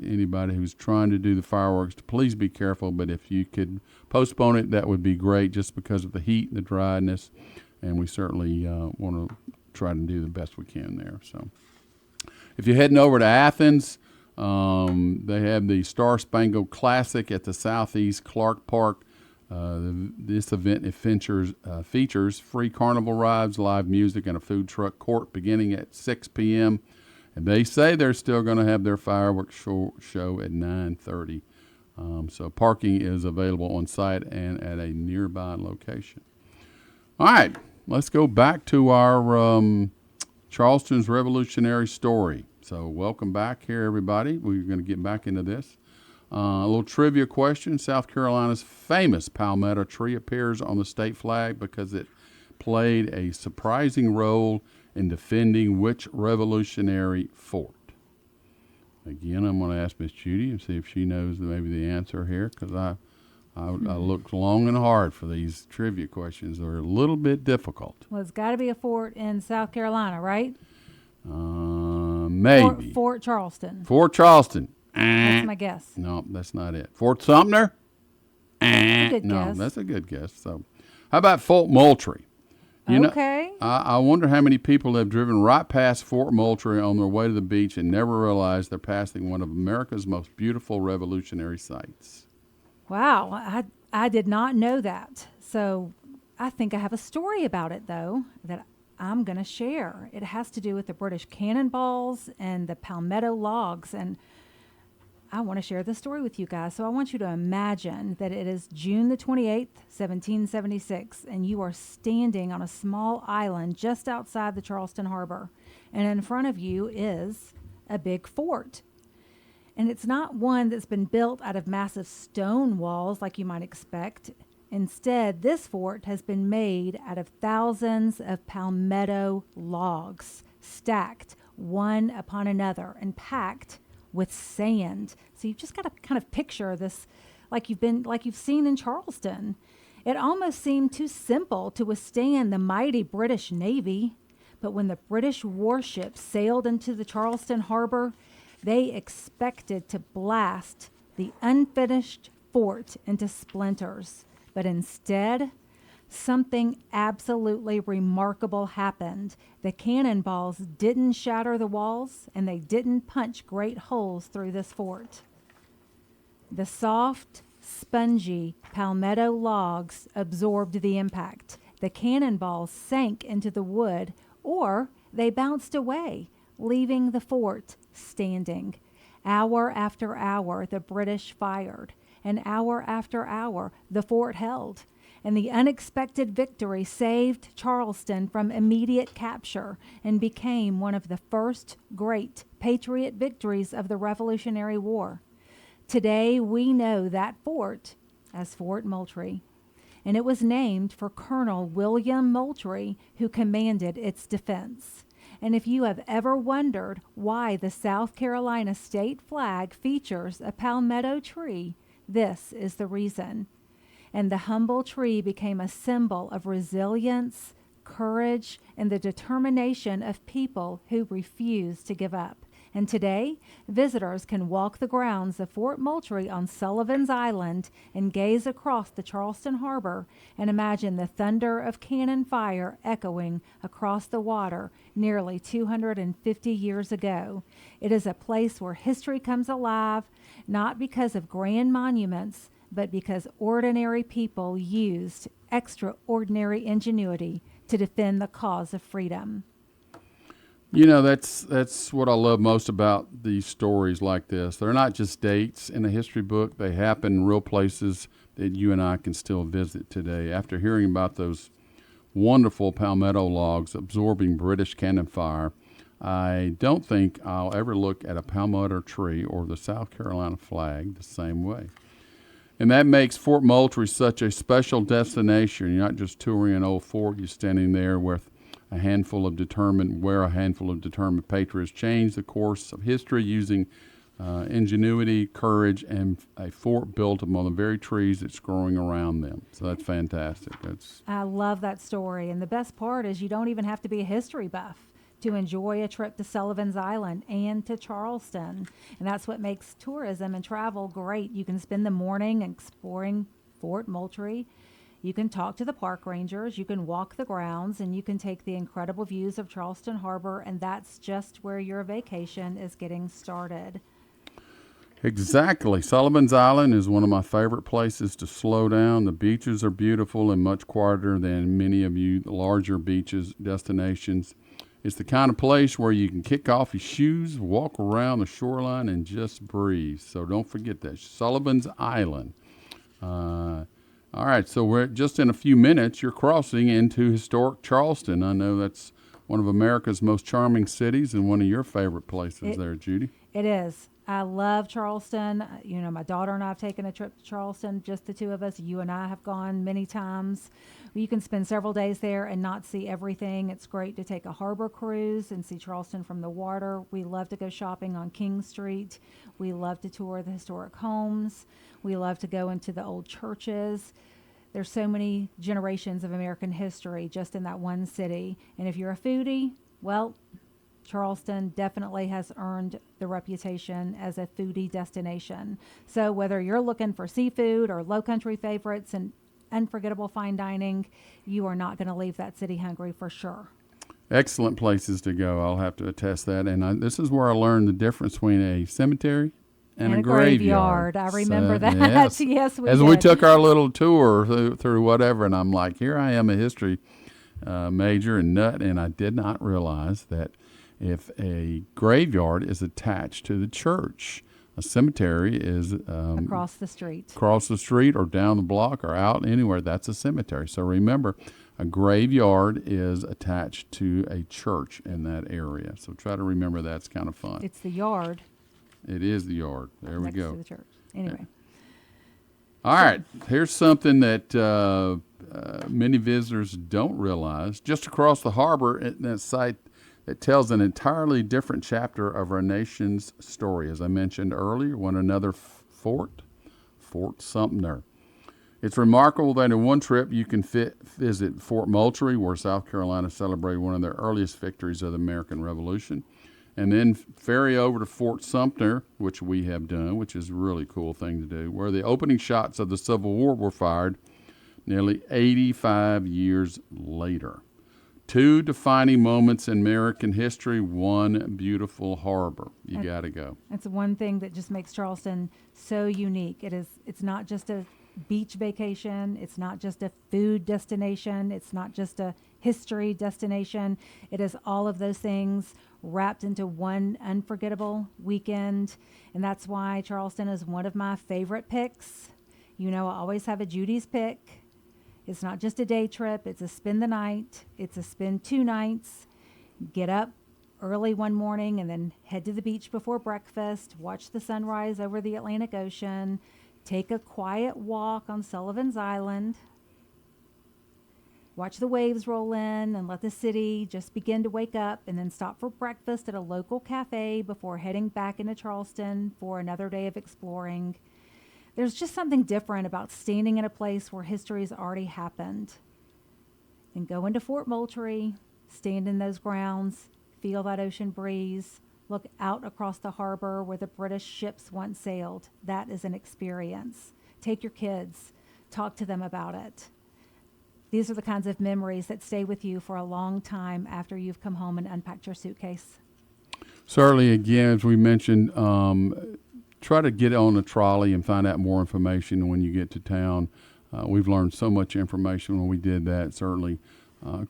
A: anybody who's trying to do the fireworks to please be careful, but if you could postpone it, that would be great, just because of the heat and the dryness, and we certainly want to try to do the best we can there. So if you're heading over to Athens, they have the Star Spangled Classic at the Southeast Clark Park. This event features free carnival rides, live music, and a food truck court beginning at 6 p.m. And they say they're still going to have their fireworks show at 9:30. So parking is available on site and at a nearby location. All right, let's go back to our Charleston's Revolutionary Story. So welcome back here, everybody. We're going to get back into this. A little trivia question. South Carolina's famous palmetto tree appears on the state flag because it played a surprising role in defending which Revolutionary fort? Again, I'm going to ask Miss Judy and see if she knows maybe the answer here, because I looked long and hard for these trivia questions. They're a little bit difficult.
B: Well, it's got to be a fort in South Carolina, right?
A: Maybe.
B: Fort Charleston.
A: Fort Charleston.
B: That's my guess.
A: No, that's not it. Fort Sumter?
B: That's a good
A: No,
B: guess.
A: that's a good guess. So, how about Fort Moultrie?
B: Okay.
A: I wonder how many people have driven right past Fort Moultrie on their way to the beach and never realized they're passing one of America's most beautiful revolutionary sites.
B: Wow, I did not know that. So I think I have a story about it, though, that I'm going to share. It has to do with the British cannonballs and the palmetto logs, and I want to share this story with you guys. So I want you to imagine that it is June the 28th, 1776, and you are standing on a small island just outside the Charleston harbor. And in front of you is a big fort. And it's not one that's been built out of massive stone walls like you might expect. Instead, this fort has been made out of thousands of palmetto logs, stacked one upon another and packed with sand. So you've just got to kind of picture this like you've seen in Charleston. It almost seemed too simple to withstand the mighty British Navy. But when the British warships sailed into the Charleston harbor, they expected to blast the unfinished fort into splinters. But instead, something absolutely remarkable happened. The cannonballs didn't shatter the walls, and they didn't punch great holes through this fort. The soft, spongy palmetto logs absorbed the impact. The cannonballs sank into the wood, or they bounced away, leaving the fort standing. Hour after hour, the British fired, and hour after hour, the fort held. And the unexpected victory saved Charleston from immediate capture and became one of the first great patriot victories of the Revolutionary War. Today, we know that fort as Fort Moultrie, and it was named for Colonel William Moultrie, who commanded its defense. And if you have ever wondered why the South Carolina state flag features a palmetto tree, this is the reason. And the humble tree became a symbol of resilience, courage, and the determination of people who refuse to give up. And today, visitors can walk the grounds of Fort Moultrie on Sullivan's Island and gaze across the Charleston harbor and imagine the thunder of cannon fire echoing across the water nearly 250 years ago. It is a place where history comes alive, not because of grand monuments, but because ordinary people used extraordinary ingenuity to defend the cause of freedom.
A: You know, that's what I love most about these stories like this. They're not just dates in a history book. They happen in real places that you and I can still visit today. After hearing about those wonderful palmetto logs absorbing British cannon fire. I don't think I'll ever look at a palmetto tree or the South Carolina flag the same way. And that makes Fort Moultrie such a special destination. You're not just touring an old fort, you're standing there with a handful of determined patriots changed the course of history using ingenuity, courage, and a fort built among the very trees that's growing around them. So that's fantastic.
B: I love that story. And the best part is you don't even have to be a history buff to enjoy a trip to Sullivan's Island and to Charleston. And that's what makes tourism and travel great. You can spend the morning exploring Fort Moultrie. You can talk to the park rangers, you can walk the grounds, and you can take the incredible views of Charleston Harbor, and that's just where your vacation is getting started.
A: Exactly. Sullivan's Island is one of my favorite places to slow down. The beaches are beautiful and much quieter than many of you larger beaches destinations. It's the kind of place where you can kick off your shoes, walk around the shoreline, and just breathe. So don't forget that. Sullivan's Island. All right, so we're just in a few minutes, you're crossing into historic Charleston. I know that's one of America's most charming cities and one of your favorite places there, Judy.
B: It is. I love Charleston. You know, my daughter and I have taken a trip to Charleston, just the two of us. You and I have gone many times. You can spend several days there and not see everything. It's great to take a harbor cruise and see Charleston from the water. We love to go shopping on King Street. We love to tour the historic homes. We love to go into the old churches. There's so many generations of American history just in that one city. And if you're a foodie, well, Charleston definitely has earned the reputation as a foodie destination. So whether you're looking for seafood or low country favorites and unforgettable fine dining, you are not going to leave that city hungry for sure.
A: Excellent places to go. I'll have to attest that. And this is where I learned the difference between a cemetery and a graveyard.
B: I remember that.
A: Yes,
B: Yes, we
A: As
B: did.
A: we took our little tour through whatever, and I'm like, here I am, a history major and nut, and I did not realize that if a graveyard is attached to the church, a cemetery is
B: across the street.
A: Across the street or down the block or out anywhere, that's a cemetery. So remember, a graveyard is attached to a church in that area. So try to remember that. It's kind of fun.
B: It's the yard.
A: It is the yard. There we
B: next
A: go.
B: to the church. Anyway.
A: All right. Here's something that many visitors don't realize. Just across the harbor at that site that tells an entirely different chapter of our nation's story. As I mentioned earlier, another fort, Fort Sumter. It's remarkable that in one trip you can visit Fort Moultrie, where South Carolina celebrated one of their earliest victories of the American Revolution, and then ferry over to Fort Sumter, which we have done, which is a really cool thing to do, where the opening shots of the Civil War were fired nearly 85 years later. Two defining moments in American history, one beautiful harbor. You got to go.
B: That's one thing that just makes Charleston so unique. It's not just a beach vacation. It's not just a food destination. It's not just a history destination. It is all of those things wrapped into one unforgettable weekend. And that's why Charleston is one of my favorite picks. You know, I always have a Judy's pick. It's not just a day trip. It's a spend the night. It's a spend 2 nights. Get up early one morning and then head to the beach before breakfast. Watch the sunrise over the Atlantic Ocean. Take a quiet walk on Sullivan's Island. Watch the waves roll in and let the city just begin to wake up, and then stop for breakfast at a local cafe before heading back into Charleston for another day of exploring. There's just something different about standing in a place where history's already happened. And go into Fort Moultrie, stand in those grounds, feel that ocean breeze, look out across the harbor where the British ships once sailed. That is an experience. Take your kids, talk to them about it. These are the kinds of memories that stay with you for a long time after you've come home and unpacked your suitcase.
A: Certainly, again, as we mentioned, try to get on a trolley and find out more information when you get to town. We've learned so much information when we did that. Certainly,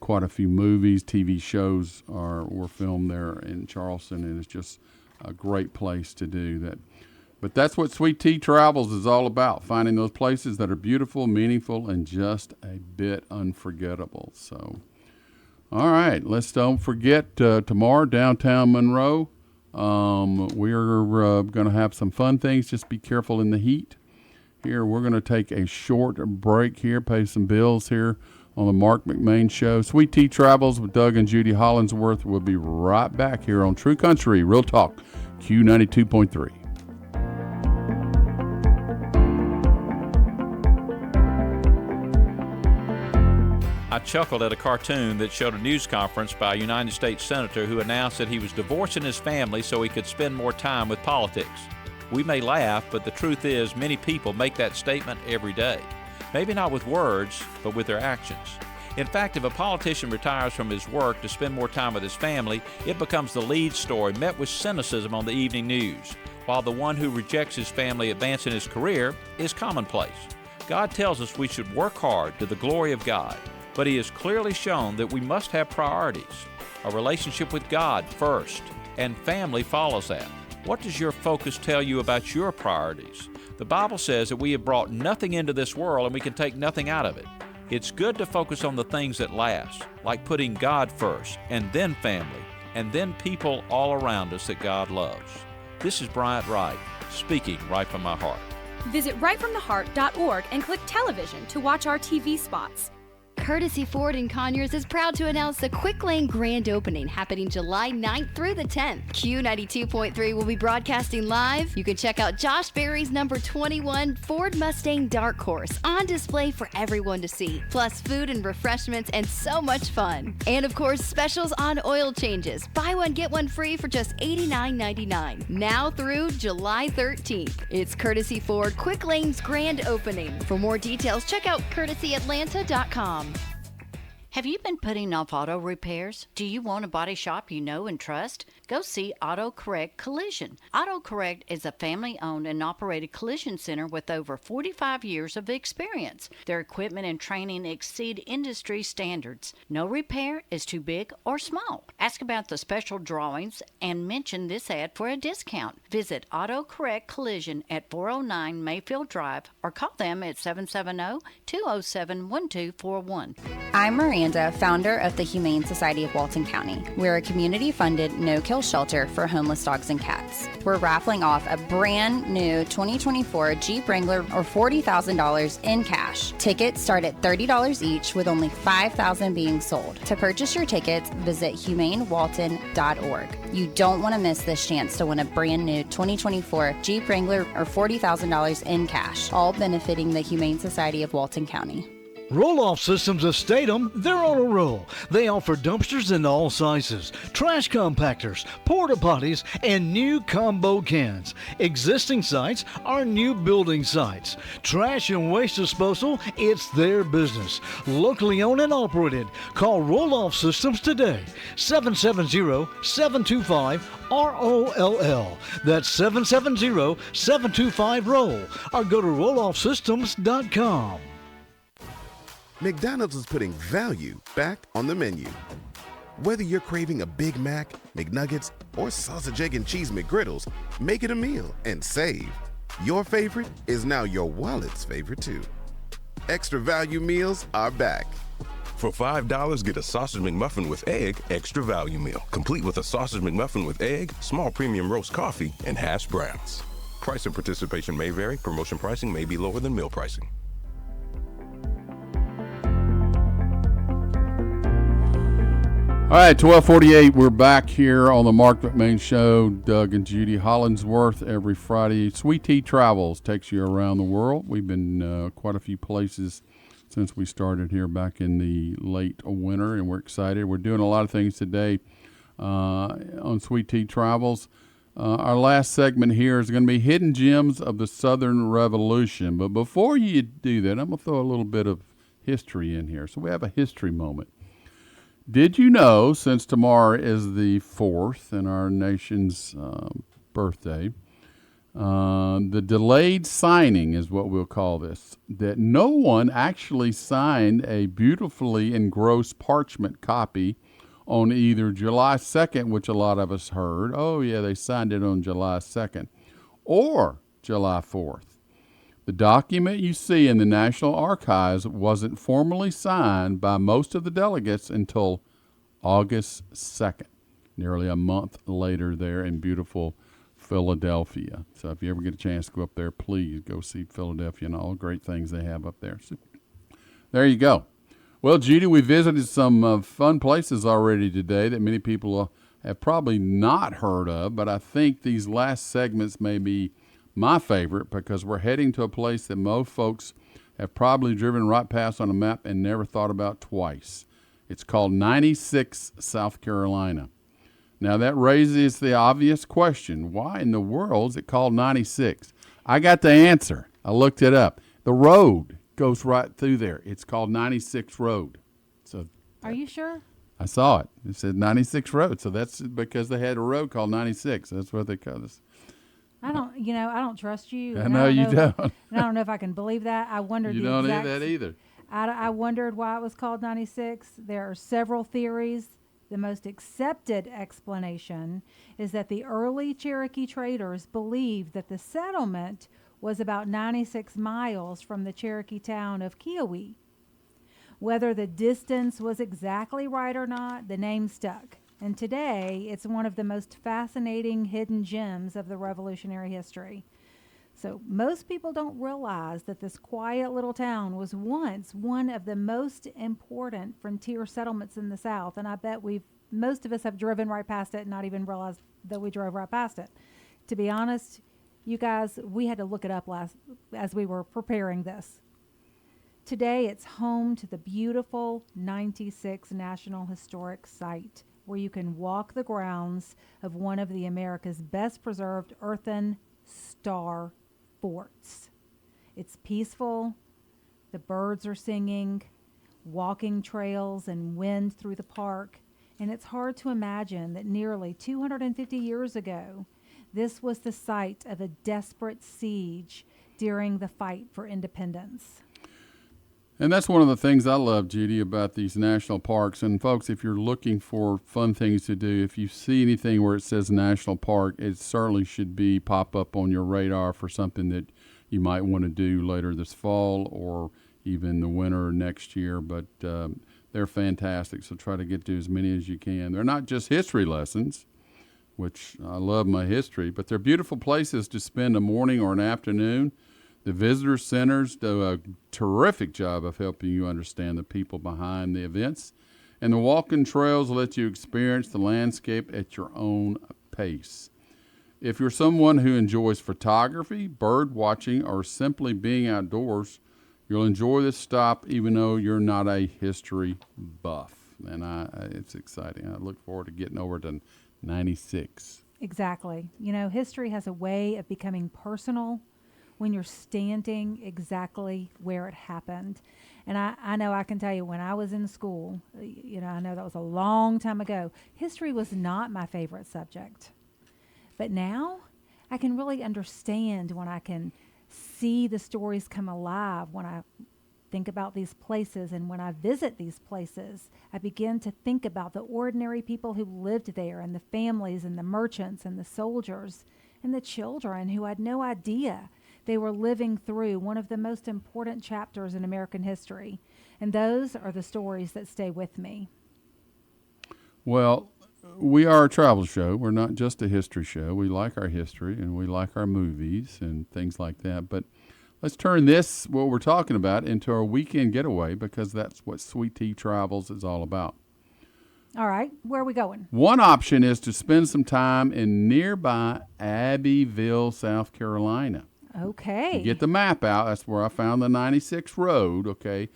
A: quite a few movies, TV shows were filmed there in Charleston, and it's just a great place to do that. But that's what Sweet Tea Travels is all about, finding those places that are beautiful, meaningful, and just a bit unforgettable. So, all right, let's don't forget tomorrow, downtown Monroe. We're going to have some fun things. Just be careful in the heat. Here, we're going to take a short break here, pay some bills here on the Marc McMain Show. Sweet Tea Travels with Doug and Judy Hollingsworth. We'll be right back here on True Country, Real Talk, Q92.3.
H: I chuckled at a cartoon that showed a news conference by a United States Senator who announced that he was divorcing his family so he could spend more time with politics. We may laugh, but the truth is many people make that statement every day. Maybe not with words, but with their actions. In fact, if a politician retires from his work to spend more time with his family, it becomes the lead story met with cynicism on the evening news, while the one who rejects his family advancing his career is commonplace. God tells us we should work hard to the glory of God. But he has clearly shown that we must have priorities. A relationship with God first, and family follows that. What does your focus tell you about your priorities? The Bible says that we have brought nothing into this world and we can take nothing out of it. It's good to focus on the things that last, like putting God first, and then family, and then people all around us that God loves. This is Bryant Wright, speaking right from my heart.
I: Visit rightfromtheheart.org and click television to watch our TV spots.
J: Courtesy Ford in Conyers is proud to announce the Quick Lane grand opening happening July 9th through the 10th. Q92.3 will be broadcasting live. You can check out Josh Berry's number 21 Ford Mustang Dark Horse on display for everyone to see, plus food and refreshments and so much fun. And of course, specials on oil changes. Buy one, get one free for just $89.99. Now through July 13th. It's Courtesy Ford Quick Lane's grand opening. For more details, check out courtesyatlanta.com.
K: Have you been putting off auto repairs? Do you want a body shop you know and trust? Go see Auto Correct Collision. Auto Correct is a family-owned and operated collision center with over 45 years of experience. Their equipment and training exceed industry standards. No repair is too big or small. Ask about the special drawings and mention this ad for a discount. Visit Auto Correct Collision at 409 Mayfield Drive or call them at 770-207-1241.
L: I'm Miranda, founder of the Humane Society of Walton County. We're a community-funded, no-kill shelter for homeless dogs and cats. We're raffling off a brand new 2024 Jeep Wrangler or $40,000 in cash. Tickets start at $30 each with only $5,000 being sold. To purchase your tickets, visit humanewalton.org. You don't want to miss this chance to win a brand new 2024 Jeep Wrangler or $40,000 in cash, all benefiting the Humane Society of Walton County.
E: Roll-Off Systems of Statham, they're on a roll. They offer dumpsters in all sizes, trash compactors, porta potties, and new combo cans. Existing sites are new building sites. Trash and waste disposal, it's their business. Locally owned and operated. Call Roll-Off Systems today. 770-725-ROLL. That's 770-725-ROLL. Or go to rolloffsystems.com.
M: McDonald's is putting value back on the menu. Whether you're craving a Big Mac, McNuggets, or sausage, egg, and cheese McGriddles, make it a meal and save. Your favorite is now your wallet's favorite too. Extra value meals are back.
N: For $5, get a sausage McMuffin with egg, extra value meal, complete with a sausage McMuffin with egg, small premium roast coffee, and hash browns. Price and participation may vary. Promotion pricing may be lower than meal pricing.
A: All right, 1248, we're back here on the Marc McMain Show. Doug and Judy Hollingsworth every Friday. Sweet Tea Travels takes you around the world. We've been quite a few places since we started here back in the late winter, and we're excited. We're doing a lot of things today on Sweet Tea Travels. Our last segment here is going to be Hidden Gems of the Southern Revolution. But before you do that, I'm going to throw a little bit of history in here. So we have a history moment. Did you know, since tomorrow is the 4th and our nation's birthday, the delayed signing is what we'll call this, that no one actually signed a beautifully engrossed parchment copy on either July 2nd, which a lot of us heard, oh yeah, they signed it on July 2nd, or July 4th. The document you see in the National Archives wasn't formally signed by most of the delegates until August 2nd, nearly a month later there in beautiful Philadelphia. So if you ever get a chance to go up there, please go see Philadelphia and all the great things they have up there. So there you go. Well, Judy, we visited some fun places already today that many people have probably not heard of, but I think these last segments may be my favorite because we're heading to a place that most folks have probably driven right past on a map and never thought about twice. It's called 96, South Carolina. Now, that raises the obvious question, why in the world is it called 96? I got the answer. I looked it up. The road goes right through there. It's called 96 Road. So
B: Are you sure?
A: I saw it. It said 96 Road. So that's because they had a road called 96. That's what they call this.
B: I don't trust you.
A: I know you don't.
B: And I don't know if I can believe that. I wondered
A: You
B: the
A: don't
B: exact,
A: need that either.
B: I wondered why it was called 96. There are several theories. The most accepted explanation is that the early Cherokee traders believed that the settlement was about 96 miles from the Cherokee town of Kiowa. Whether the distance was exactly right or not, the name stuck. And today, it's one of the most fascinating hidden gems of the Revolutionary history. So most people don't realize that this quiet little town was once one of the most important frontier settlements in the South, and I bet most of us have driven right past it and not even realized that we drove right past it. To be honest, you guys, we had to look it up as we were preparing this. Today, it's home to the beautiful 96 National Historic Site, where you can walk the grounds of one of the America's best preserved earthen star forts. It's peaceful, the birds are singing, walking trails and wind through the park, and it's hard to imagine that nearly 250 years ago, this was the site of a desperate siege during the fight for independence.
A: And that's one of the things I love, Judy, about these national parks. And folks, if you're looking for fun things to do, if you see anything where it says national park, it certainly should pop up on your radar for something that you might want to do later this fall or even the winter next year. But they're fantastic, so try to get to as many as you can. They're not just history lessons, which I love my history, but they're beautiful places to spend a morning or an afternoon. The visitor centers do a terrific job of helping you understand the people behind the events, and the walking trails let you experience the landscape at your own pace. If you're someone who enjoys photography, bird watching, or simply being outdoors, you'll enjoy this stop even though you're not a history buff. And it's exciting. I look forward to getting over to 96.
B: Exactly. You know, history has a way of becoming personal when you're standing exactly where it happened. And I know I can tell you when I was in school, I know that was a long time ago, history was not my favorite subject. But now I can really understand when I can see the stories come alive, when I think about these places, and when I visit these places, I begin to think about the ordinary people who lived there, and the families and the merchants and the soldiers and the children who had no idea they were living through one of the most important chapters in American history. And those are the stories that stay with me.
A: Well, we are a travel show. We're not just a history show. We like our history and we like our movies and things like that. But let's turn what we're talking about, into our weekend getaway, because that's what Sweet Tea Travels is all about.
B: All right, where are we going?
A: One option is to spend some time in nearby Abbeville, South Carolina.
B: Okay.
A: You get the map out. That's where I found the 96 Road, okay?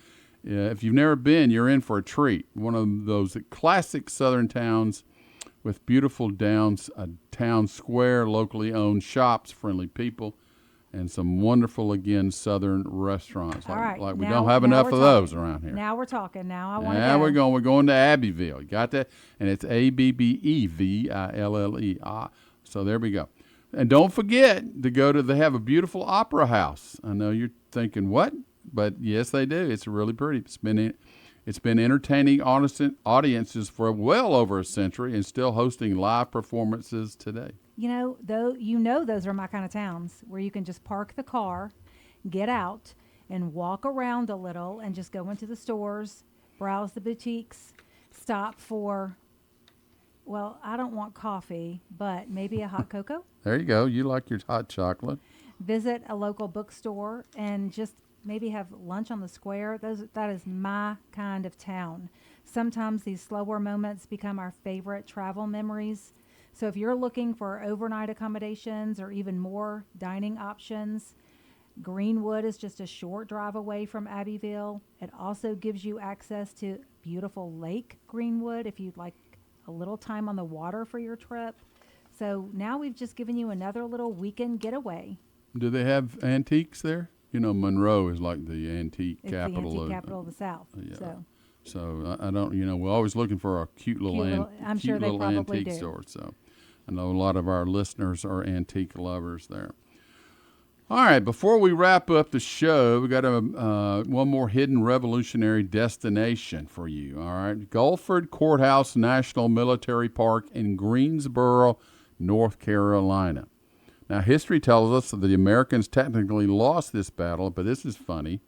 A: If you've never been, you're in for a treat. One of those classic southern towns with beautiful town square, locally owned shops, friendly people, and some wonderful, again, southern restaurants.
B: All right.
A: Like we don't have enough of those around here.
B: Now we're talking. Now I want to
A: Now
B: go.
A: we're going to Abbeville. You got that? And it's Abbeville. So there we go. And don't forget to they have a beautiful opera house. I know you're thinking, what? But yes, they do. It's really pretty. It's been entertaining audiences for well over a century and still hosting live performances today.
B: Those are my kind of towns where you can just park the car, get out, and walk around a little and just go into the stores, browse the boutiques, stop for, well, I don't want coffee, but maybe a hot cocoa.
A: There you go. You like your hot chocolate.
B: Visit a local bookstore and just maybe have lunch on the square. That is my kind of town. Sometimes these slower moments become our favorite travel memories. So if you're looking for overnight accommodations or even more dining options, Greenwood is just a short drive away from Abbeville. It also gives you access to beautiful Lake Greenwood if you'd like a little time on the water for your trip. So now we've just given you another little weekend getaway.
A: Do they have antiques there? Monroe is like the antique capital.
B: It's the antique capital of the South.
A: Yeah. So I don't, we're always looking for a cute little antique store. So I know a lot of our listeners are antique lovers there. All right, before we wrap up the show, we got one more hidden revolutionary destination for you. All right, Gulford Courthouse National Military Park in Greensboro, North Carolina. Now, history tells us that the Americans technically lost this battle, but this is funny.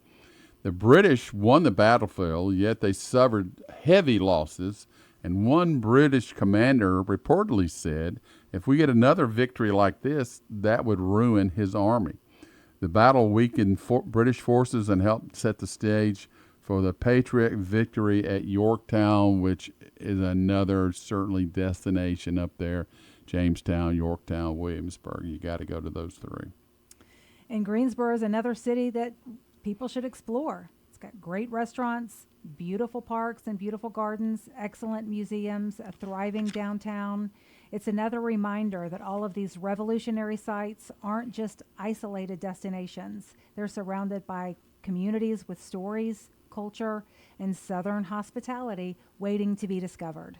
A: The British won the battlefield, yet they suffered heavy losses, and one British commander reportedly said, if we get another victory like this, that would ruin his army. The battle weakened British forces and helped set the stage for the Patriot victory at Yorktown, which is another certainly destination up there. Jamestown, Yorktown, Williamsburg. You got to go to those three.
B: And Greensboro is another city that people should explore. It's got great restaurants, beautiful parks and beautiful gardens, excellent museums, a thriving downtown. It's another reminder that all of these revolutionary sites aren't just isolated destinations. They're surrounded by communities with stories, culture, and Southern hospitality waiting to be discovered.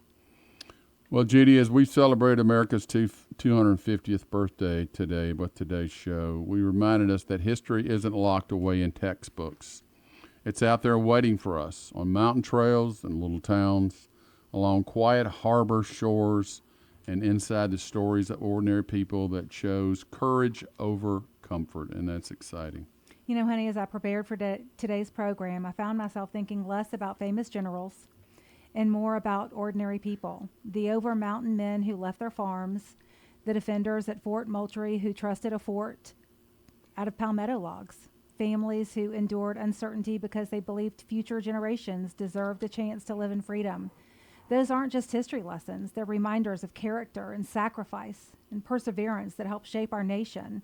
A: Well, Judy, as we celebrate America's 250th birthday today with today's show, we reminded us that history isn't locked away in textbooks. It's out there waiting for us on mountain trails and little towns, along quiet harbor shores, and inside the stories of ordinary people that chose courage over comfort, and that's exciting.
B: Honey, as I prepared for today's program, I found myself thinking less about famous generals and more about ordinary people, the over-mountain men who left their farms, the defenders at Fort Moultrie who trusted a fort out of palmetto logs, families who endured uncertainty because they believed future generations deserved a chance to live in freedom. Those aren't just history lessons. They're reminders of character and sacrifice and perseverance that help shape our nation.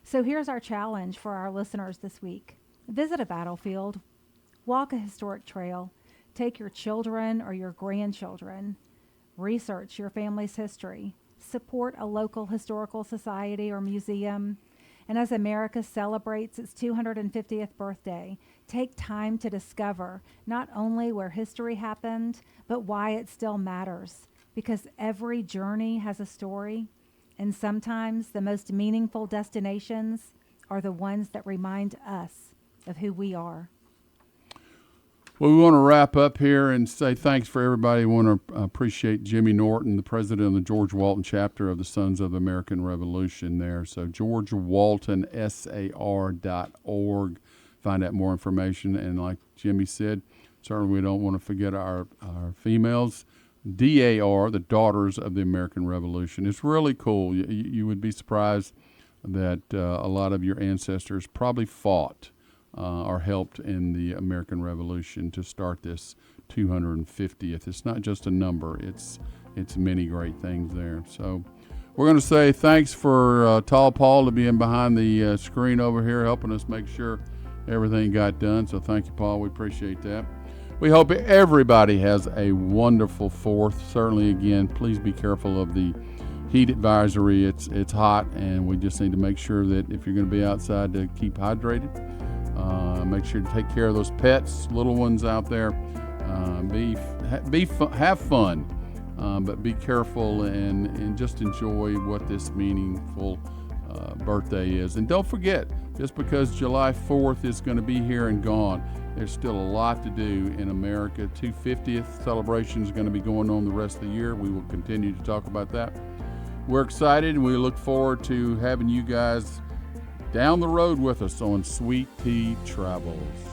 B: So here's our challenge for our listeners this week. Visit a battlefield, walk a historic trail, take your children or your grandchildren, research your family's history, support a local historical society or museum, and as America celebrates its 250th birthday, take time to discover not only where history happened, but why it still matters. Because every journey has a story, and sometimes the most meaningful destinations are the ones that remind us of who we are.
A: Well, we want to wrap up here and say thanks for everybody. We want to appreciate Jimmy Norton, the president of the George Walton chapter of the Sons of the American Revolution there. So GeorgeWaltonSAR.org. Find out more information. And like Jimmy said, certainly we don't want to forget our females. DAR, the Daughters of the American Revolution. It's really cool. You would be surprised that a lot of your ancestors probably fought or helped in the American Revolution to start this 250th. It's not just a number. It's many great things there. So we're going to say thanks for Tall Paul to being behind the screen over here, helping us make sure everything got done. So thank you, Paul. We appreciate that. We hope everybody has a wonderful 4th. Certainly, again, please be careful of the heat advisory. It's hot, and we just need to make sure that if you're going to be outside, to keep hydrated. Make sure to take care of those pets, little ones out there. Have fun, but be careful and just enjoy what this meaningful birthday is. And don't forget, just because July 4th is going to be here and gone, there's still a lot to do in America. 250th celebration is going to be going on the rest of the year. We will continue to talk about that. We're excited, and we look forward to having you guys down the road with us on Sweet Tea Travels.